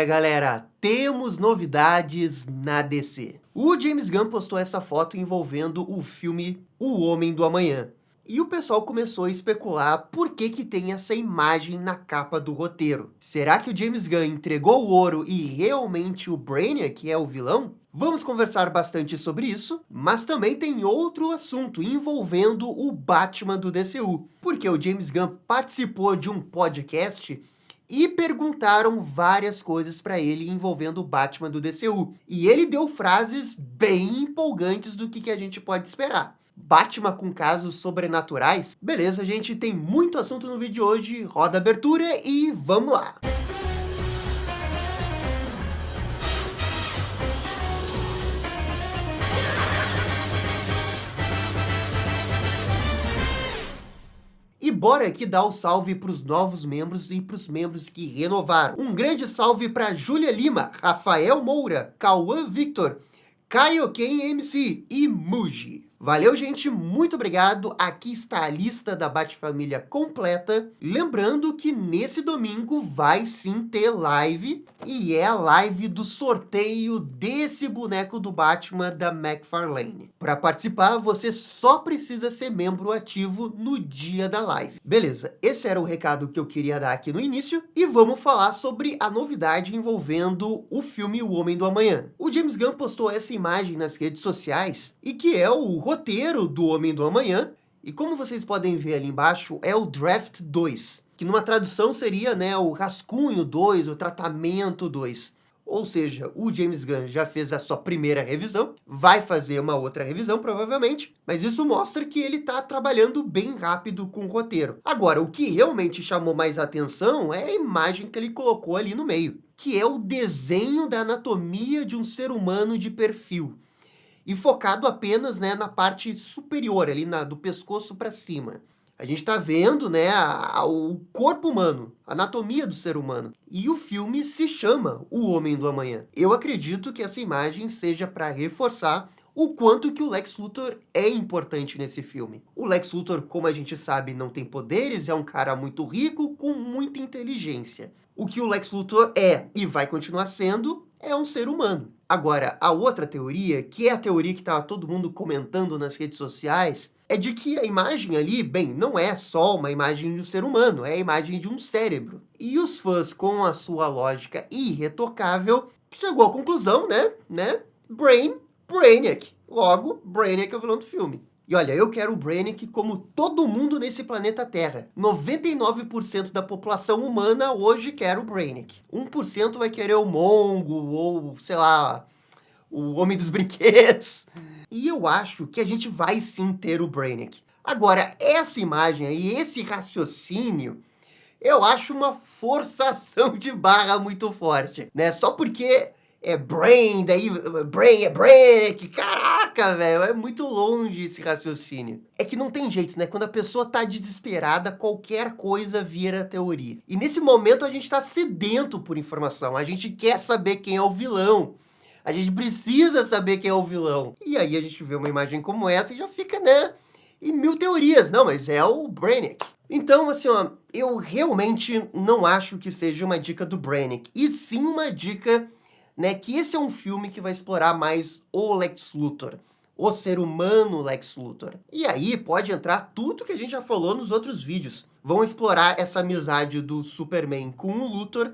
galera, temos novidades na DC. O James Gunn postou essa foto envolvendo o filme O Homem do Amanhã. E o pessoal começou a especular por que tem essa imagem na capa do roteiro. Será que o James Gunn entregou o ouro e realmente o Brainiac é o vilão? Vamos conversar bastante sobre isso, mas também tem outro assunto envolvendo o Batman do DCU. Porque o James Gunn participou de um podcast e perguntaram várias coisas para ele envolvendo o Batman do DCU. E ele deu frases bem empolgantes do que a gente pode esperar. Batman com casos sobrenaturais? Beleza, gente, tem muito assunto no vídeo de hoje, roda a abertura e vamos lá! E bora aqui dar o salve para os novos membros e para os membros que renovaram. Um grande salve para Júlia Lima, Rafael Moura, Cauã Victor, Kaioken MC e Muji. Valeu, gente, muito obrigado. Aqui está a lista da Batfamília completa. Lembrando que nesse domingo vai sim ter live, e é a live do sorteio desse boneco do Batman da McFarlane. Para participar, você só precisa ser membro ativo no dia da live. Beleza, esse era o recado que eu queria dar aqui no início, e vamos falar sobre a novidade envolvendo o filme O Homem do Amanhã. O James Gunn postou essa imagem nas redes sociais, e que é o roteiro do Homem do Amanhã, e como vocês podem ver ali embaixo, é o Draft 2, que numa tradução seria, né, o rascunho 2, o tratamento 2. Ou seja, o James Gunn já fez a sua primeira revisão, vai fazer uma outra revisão provavelmente, mas isso mostra que ele está trabalhando bem rápido com o roteiro. Agora, o que realmente chamou mais atenção é a imagem que ele colocou ali no meio, que é o desenho da anatomia de um ser humano de perfil. E focado apenas, né, na parte superior, ali do pescoço para cima. A gente está vendo, né, o corpo humano, a anatomia do ser humano. E o filme se chama O Homem do Amanhã. Eu acredito que essa imagem seja para reforçar o quanto que o Lex Luthor é importante nesse filme. O Lex Luthor, como a gente sabe, não tem poderes, é um cara muito rico, com muita inteligência. O que o Lex Luthor é, e vai continuar sendo, é um ser humano. Agora, a outra teoria, que é a teoria que estava todo mundo comentando nas redes sociais, é de que a imagem ali, bem, não é só uma imagem de um ser humano, é a imagem de um cérebro. E os fãs, com a sua lógica irretocável, chegou à conclusão, né? Brainiac. Logo, Brainiac é o vilão do filme. E olha, eu quero o Brainiac como todo mundo nesse planeta Terra. 99% da população humana hoje quer o Brainiac. 1% vai querer o Mongo, ou, sei lá, o Homem dos Brinquedos. E eu acho que a gente vai sim ter o Brainiac. Agora, essa imagem aí, esse raciocínio, eu acho uma forçação de barra muito forte, né? Só porque é Brain, daí Brain é Brainiac, caraca, velho, é muito longe esse raciocínio. É que não tem jeito, né? Quando a pessoa tá desesperada, qualquer coisa vira teoria. E nesse momento a gente tá sedento por informação, a gente quer saber quem é o vilão. A gente precisa saber quem é o vilão. E aí a gente vê uma imagem como essa e já fica, né, em mil teorias. Não, mas é o Brainiac. Então, assim, ó, eu realmente não acho que seja uma dica do Brainiac, e sim uma dica, né, que esse é um filme que vai explorar mais o Lex Luthor, o ser humano Lex Luthor. E aí pode entrar tudo que a gente já falou nos outros vídeos. Vão explorar essa amizade do Superman com o Luthor,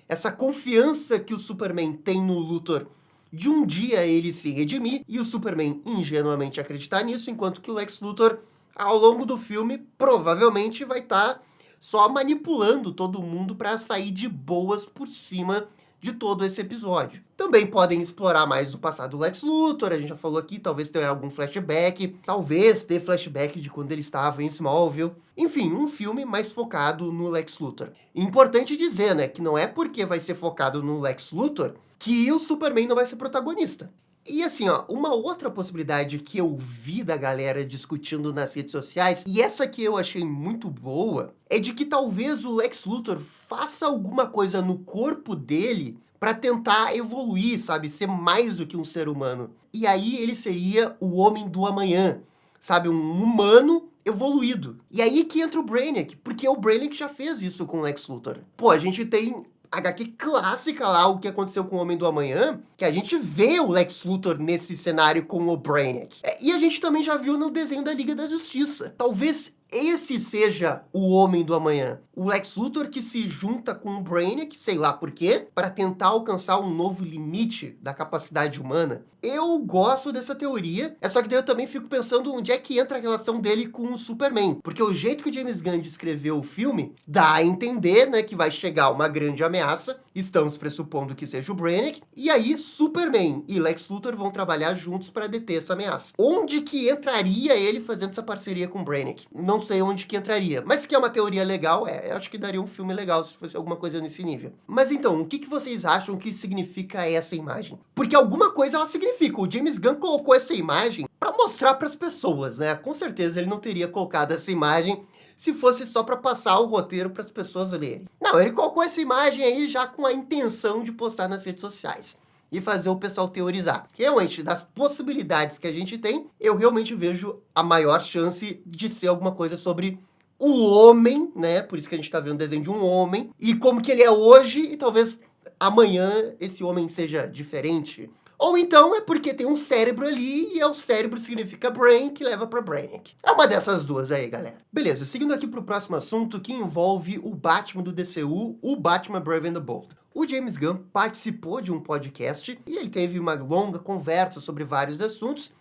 essa confiança que o Superman tem no Luthor de um dia ele se redimir, e o Superman ingenuamente acreditar nisso, enquanto que o Lex Luthor, ao longo do filme, provavelmente vai estar só manipulando todo mundo para sair de boas por cima de todo esse episódio. Também podem explorar mais o passado do Lex Luthor, a gente já falou aqui, talvez tenha algum flashback, talvez ter flashback de quando ele estava em Smallville. Enfim, um filme mais focado no Lex Luthor. Importante dizer, né, que não é porque vai ser focado no Lex Luthor que o Superman não vai ser protagonista. E assim, ó, uma outra possibilidade que eu vi da galera discutindo nas redes sociais, e essa que eu achei muito boa, é de que talvez o Lex Luthor faça alguma coisa no corpo dele para tentar evoluir, sabe? Ser mais do que um ser humano. E aí ele seria o Homem do Amanhã, sabe? Um humano evoluído. E aí que entra o Brainiac, porque o Brainiac já fez isso com o Lex Luthor. Pô, a gente tem HQ clássica lá, O que Aconteceu com o Homem do Amanhã, que a gente vê o Lex Luthor nesse cenário com o Brainiac. E a gente também já viu no desenho da Liga da Justiça. Talvez esse seja o Homem do Amanhã. O Lex Luthor que se junta com o Brainiac, sei lá por quê, para tentar alcançar um novo limite da capacidade humana. Eu gosto dessa teoria, só que daí eu também fico pensando onde é que entra a relação dele com o Superman. Porque o jeito que o James Gunn descreveu o filme, dá a entender, né, que vai chegar uma grande ameaça, estamos pressupondo que seja o Brainiac, e aí Superman e Lex Luthor vão trabalhar juntos para deter essa ameaça. Onde que entraria ele fazendo essa parceria com o Brainiac? Não sei onde que entraria, mas que é uma teoria legal, eu acho que daria um filme legal se fosse alguma coisa nesse nível. Mas então, o que vocês acham que significa essa imagem? Porque alguma coisa ela significa. O James Gunn colocou essa imagem para mostrar para as pessoas, né? Com certeza ele não teria colocado essa imagem se fosse só para passar o roteiro para as pessoas lerem. Não, ele colocou essa imagem aí já com a intenção de postar nas redes sociais e fazer o pessoal teorizar. Realmente, das possibilidades que a gente tem, eu realmente vejo a maior chance de ser alguma coisa sobre o homem, né? Por isso que a gente tá vendo o desenho de um homem, e como que ele é hoje, e talvez amanhã esse homem seja diferente. Ou então é porque tem um cérebro ali, e o cérebro significa brain, que leva pra Brainiac. É uma dessas duas aí, galera. Beleza, seguindo aqui pro próximo assunto, que envolve o Batman do DCU, o Batman Brave and the Bold. O James Gunn participou de um podcast, e ele teve uma longa conversa sobre vários assuntos,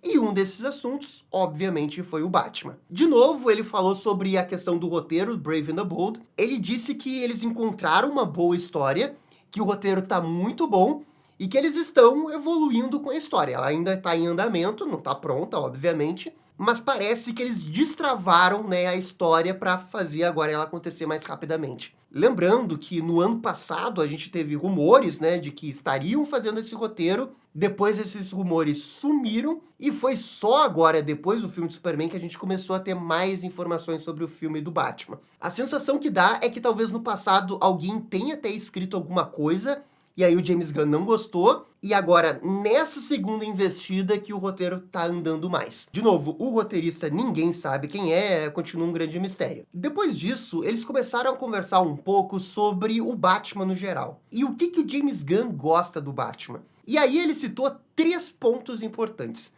e um desses assuntos, obviamente, foi o Batman. De novo, ele falou sobre a questão do roteiro, Brave and the Bold. Ele disse que eles encontraram uma boa história, que o roteiro tá muito bom, e que eles estão evoluindo com a história. Ela ainda está em andamento, não está pronta, obviamente, mas parece que eles destravaram, né, a história para fazer agora ela acontecer mais rapidamente. Lembrando que no ano passado a gente teve rumores, né, de que estariam fazendo esse roteiro, depois esses rumores sumiram, e foi só agora, depois do filme do Superman, que a gente começou a ter mais informações sobre o filme do Batman. A sensação que dá é que talvez no passado alguém tenha até escrito alguma coisa, e aí o James Gunn não gostou, e agora, nessa segunda investida, que o roteiro tá andando mais. De novo, o roteirista ninguém sabe quem continua um grande mistério. Depois disso, eles começaram a conversar um pouco sobre o Batman no geral. E o que o James Gunn gosta do Batman. E aí ele citou 3 pontos importantes.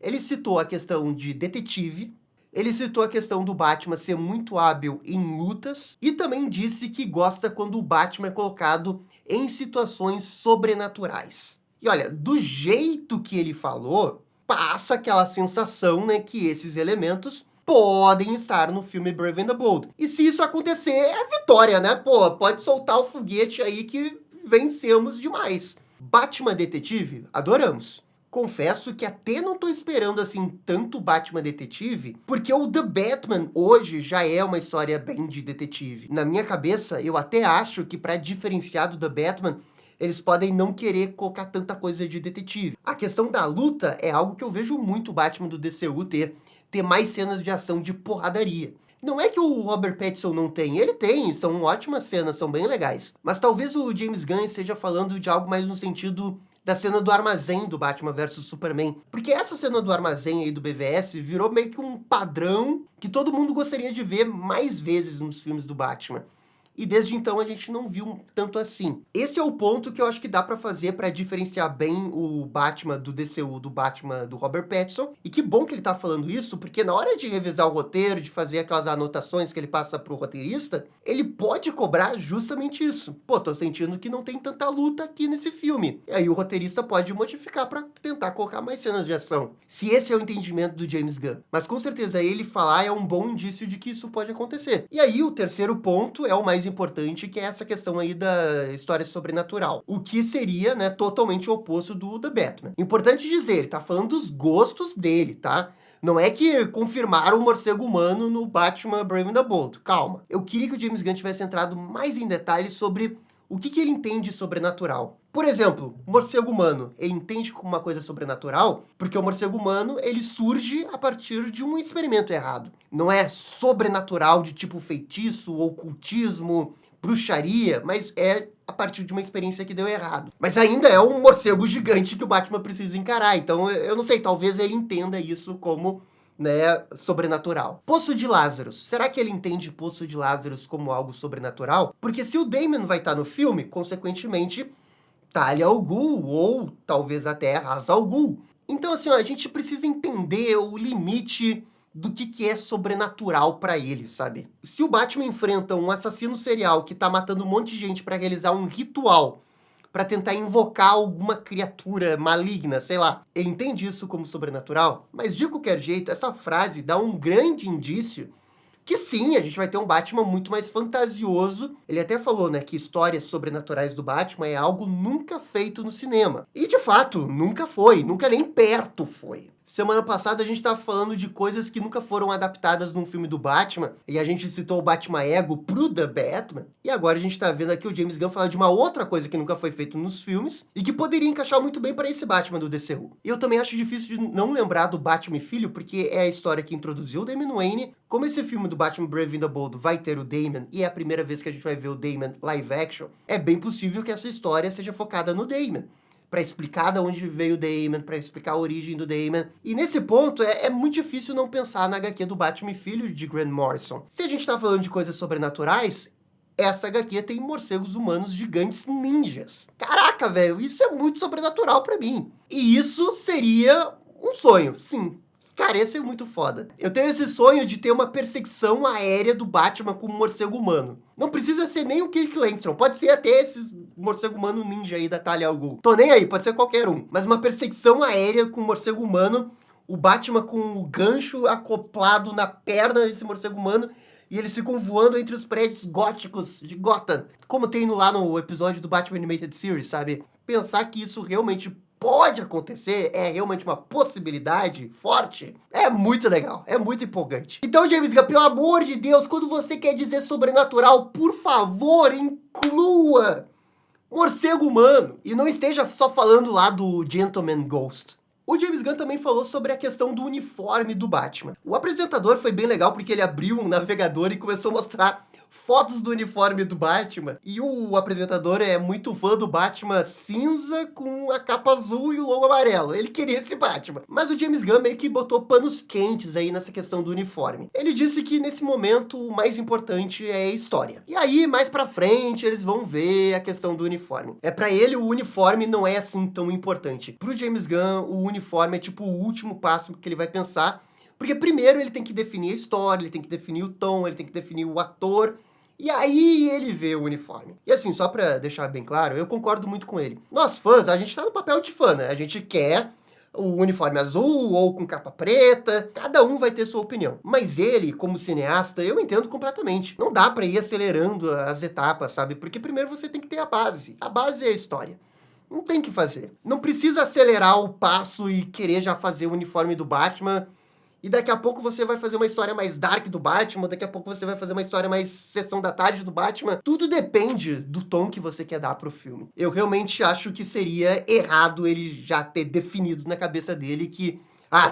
Ele citou a questão de detetive, ele citou a questão do Batman ser muito hábil em lutas, e também disse que gosta quando o Batman é colocado em situações sobrenaturais. E olha, do jeito que ele falou, passa aquela sensação, né, que esses elementos podem estar no filme Brave and the Bold. E se isso acontecer, é vitória, né? Pô, pode soltar o foguete aí que vencemos demais. Batman Detetive, adoramos. Confesso que até não tô esperando, assim, tanto Batman Detetive, porque o The Batman hoje já é uma história bem de detetive. Na minha cabeça, eu até acho que para diferenciar do The Batman, eles podem não querer colocar tanta coisa de detetive. A questão da luta é algo que eu vejo muito o Batman do DCU ter mais cenas de ação de porradaria. Não é que o Robert Pattinson não tem, ele tem, são ótimas cenas, são bem legais. Mas talvez o James Gunn esteja falando de algo mais no sentido da cena do armazém do Batman vs Superman. Porque essa cena do armazém aí do BVS virou meio que um padrão que todo mundo gostaria de ver mais vezes nos filmes do Batman. E desde então a gente não viu tanto assim. Esse é o ponto que eu acho que dá pra fazer pra diferenciar bem o Batman do DCU do Batman do Robert Pattinson. E que bom que ele tá falando isso, porque na hora de revisar o roteiro, de fazer aquelas anotações que ele passa pro roteirista, ele pode cobrar justamente isso. Pô, tô sentindo que não tem tanta luta aqui nesse filme. E aí o roteirista pode modificar pra tentar colocar mais cenas de ação. Se esse é o entendimento do James Gunn. Mas com certeza ele falar é um bom indício de que isso pode acontecer. E aí o terceiro ponto é o mais importante, que é essa questão aí da história sobrenatural. O que seria, né, totalmente o oposto do The Batman. Importante dizer, ele tá falando dos gostos dele, tá? Não é que confirmaram o morcego humano no Batman Brave and the Bold. Calma. Eu queria que o James Gunn tivesse entrado mais em detalhes sobre o que ele entende de sobrenatural. Por exemplo, o morcego humano, ele entende como uma coisa sobrenatural porque o morcego humano, ele surge a partir de um experimento errado. Não é sobrenatural de tipo feitiço, ocultismo, bruxaria, mas é a partir de uma experiência que deu errado. Mas ainda é um morcego gigante que o Batman precisa encarar. Então, eu não sei, talvez ele entenda isso como né, sobrenatural. Poço de Lázaro. Será que ele entende Poço de Lázaro como algo sobrenatural? Porque se o Damon vai estar no filme, consequentemente, Talia al Ghul, ou talvez até Ra's al Ghul. Então, assim, ó, a gente precisa entender o limite do que é sobrenatural pra ele, sabe? Se o Batman enfrenta um assassino serial que tá matando um monte de gente pra realizar um ritual, pra tentar invocar alguma criatura maligna, sei lá, ele entende isso como sobrenatural? Mas de qualquer jeito, essa frase dá um grande indício que sim, a gente vai ter um Batman muito mais fantasioso. Ele até falou, né, que histórias sobrenaturais do Batman é algo nunca feito no cinema. E, de fato, nunca foi, nunca nem perto foi. Semana passada a gente tava falando de coisas que nunca foram adaptadas num filme do Batman, e a gente citou o Batman Ego pro The Batman, e agora a gente tá vendo aqui o James Gunn falar de uma outra coisa que nunca foi feito nos filmes, e que poderia encaixar muito bem para esse Batman do DCU. E eu também acho difícil de não lembrar do Batman e Filho, porque é a história que introduziu o Damian Wayne. Como esse filme do Batman Brave and the Bold vai ter o Damian, e é a primeira vez que a gente vai ver o Damian live action, é bem possível que essa história seja focada no Damian, para explicar de onde veio o Damon, para explicar a origem do Damon. E nesse ponto, é muito difícil não pensar na HQ do Batman e Filho de Grant Morrison. Se a gente tá falando de coisas sobrenaturais, essa HQ tem morcegos humanos gigantes ninjas. Caraca, velho, isso é muito sobrenatural pra mim. E isso seria um sonho, sim. Cara, ia ser muito foda. Eu tenho esse sonho de ter uma perseguição aérea do Batman com um morcego humano. Não precisa ser nem o Kirk Langstrom, pode ser até esses morcego humano ninja aí da Talia al Ghul. Tô nem aí, pode ser qualquer um. Mas uma perseguição aérea com um morcego humano, o Batman com o gancho acoplado na perna desse morcego humano, e eles ficam voando entre os prédios góticos de Gotham. Como tem lá no episódio do Batman Animated Series, sabe? Pensar que isso realmente pode acontecer, é realmente uma possibilidade forte, é muito legal, é muito empolgante. Então, James Gunn, pelo amor de Deus, quando você quer dizer sobrenatural, por favor, inclua morcego humano. E não esteja só falando lá do Gentleman Ghost. O James Gunn também falou sobre a questão do uniforme do Batman. O apresentador foi bem legal porque ele abriu um navegador e começou a mostrar fotos do uniforme do Batman. E o apresentador é muito fã do Batman cinza com a capa azul e o logo amarelo. Ele queria esse Batman. Mas o James Gunn meio que botou panos quentes aí nessa questão do uniforme. Ele disse que nesse momento o mais importante é a história. E aí, mais pra frente, eles vão ver a questão do uniforme. Pra ele, o uniforme não é assim tão importante. Pro James Gunn, o uniforme é tipo o último passo que ele vai pensar. Porque primeiro ele tem que definir a história, ele tem que definir o tom, ele tem que definir o ator, e aí ele vê o uniforme. E assim, só pra deixar bem claro, eu concordo muito com ele. Nós fãs, a gente tá no papel de fã, né? A gente quer o uniforme azul ou com capa preta, cada um vai ter sua opinião. Mas ele, como cineasta, eu entendo completamente. Não dá pra ir acelerando as etapas, sabe? Porque primeiro você tem que ter a base. A base é a história. Não tem que fazer. Não precisa acelerar o passo e querer já fazer o uniforme do Batman. E daqui a pouco você vai fazer uma história mais dark do Batman, daqui a pouco você vai fazer uma história mais sessão da tarde do Batman. Tudo depende do tom que você quer dar pro filme. Eu realmente acho que seria errado ele já ter definido na cabeça dele que,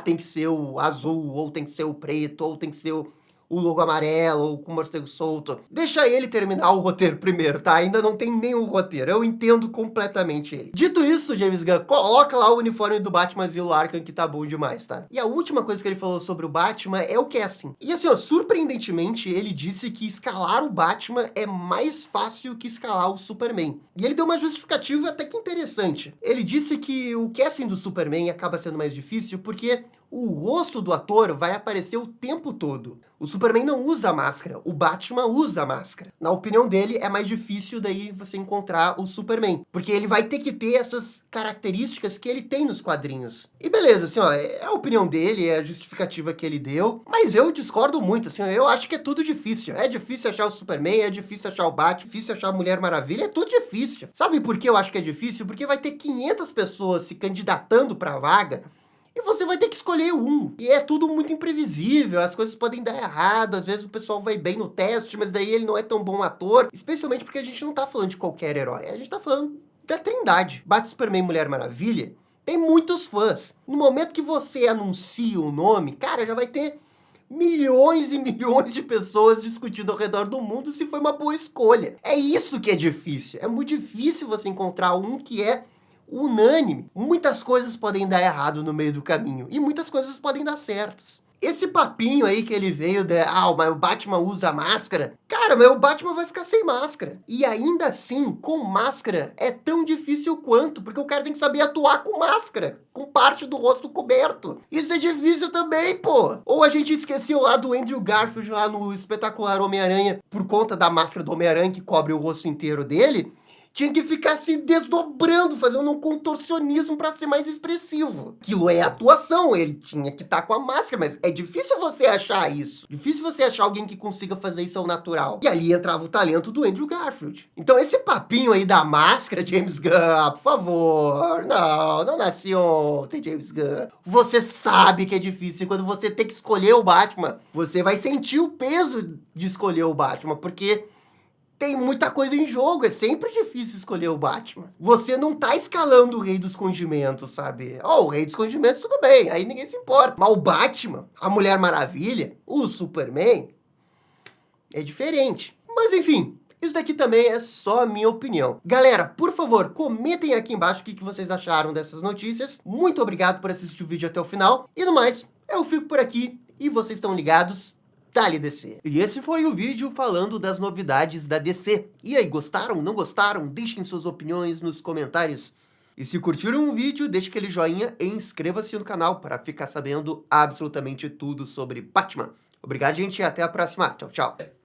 tem que ser o azul, ou tem que ser o preto, ou tem que ser o logo amarelo, ou com o morcego solto. Deixa ele terminar o roteiro primeiro, tá? Ainda não tem nenhum roteiro, eu entendo completamente ele. Dito isso, James Gunn, coloca lá o uniforme do Batman Asilo Arkham, que tá bom demais, tá? E a última coisa que ele falou sobre o Batman é o casting. E assim, ó, surpreendentemente, ele disse que escalar o Batman é mais fácil que escalar o Superman. E ele deu uma justificativa até que interessante. Ele disse que o casting do Superman acaba sendo mais difícil porque o rosto do ator vai aparecer o tempo todo. O Superman não usa máscara, o Batman usa máscara. Na opinião dele, é mais difícil daí você encontrar o Superman, porque ele vai ter que ter essas características que ele tem nos quadrinhos. E beleza, assim, ó, é a opinião dele, é a justificativa que ele deu, mas eu discordo muito, assim, eu acho que é tudo difícil. É difícil achar o Superman, é difícil achar o Batman, é difícil achar a Mulher Maravilha, é tudo difícil. Sabe por que eu acho que é difícil? Porque vai ter 500 pessoas se candidatando pra vaga, e você vai ter que escolher um. E é tudo muito imprevisível, as coisas podem dar errado, às vezes o pessoal vai bem no teste, mas daí ele não é tão bom ator. Especialmente porque a gente não tá falando de qualquer herói, a gente tá falando da Trindade. Batman, Superman, Mulher Maravilha tem muitos fãs. No momento que você anuncia o nome, cara, já vai ter milhões e milhões de pessoas discutindo ao redor do mundo se foi uma boa escolha. É isso que é difícil. É muito difícil você encontrar um que é unânime. Muitas coisas podem dar errado no meio do caminho e muitas coisas podem dar certas. Esse papinho aí que ele veio de, mas o Batman usa máscara. Cara, mas o Batman vai ficar sem máscara. E ainda assim, com máscara, é tão difícil quanto, porque o cara tem que saber atuar com máscara, com parte do rosto coberto. Isso é difícil também, pô. Ou a gente esqueceu lá do Andrew Garfield lá no espetacular Homem-Aranha, por conta da máscara do Homem-Aranha que cobre o rosto inteiro dele. Tinha que ficar se desdobrando, fazendo um contorcionismo para ser mais expressivo. Aquilo é atuação, ele tinha que estar com a máscara, mas é difícil você achar isso. Difícil você achar alguém que consiga fazer isso ao natural. E ali entrava o talento do Andrew Garfield. Então esse papinho aí da máscara, James Gunn, por favor, não nasci ontem, James Gunn. Você sabe que é difícil, quando você tem que escolher o Batman, você vai sentir o peso de escolher o Batman, porque tem muita coisa em jogo, é sempre difícil escolher o Batman. Você não tá escalando o Rei dos Condimentos, sabe? O Rei dos Condimentos tudo bem, aí ninguém se importa. Mas o Batman, a Mulher Maravilha, o Superman, é diferente. Mas enfim, isso daqui também é só a minha opinião. Galera, por favor, comentem aqui embaixo o que vocês acharam dessas notícias. Muito obrigado por assistir o vídeo até o final. E no mais, eu fico por aqui e vocês estão ligados. Dale DC. E esse foi o vídeo falando das novidades da DC. E aí, gostaram? Não gostaram? Deixem suas opiniões nos comentários. E se curtiram o vídeo, deixe aquele joinha e inscreva-se no canal para ficar sabendo absolutamente tudo sobre Batman. Obrigado, gente, e até a próxima. Tchau, tchau.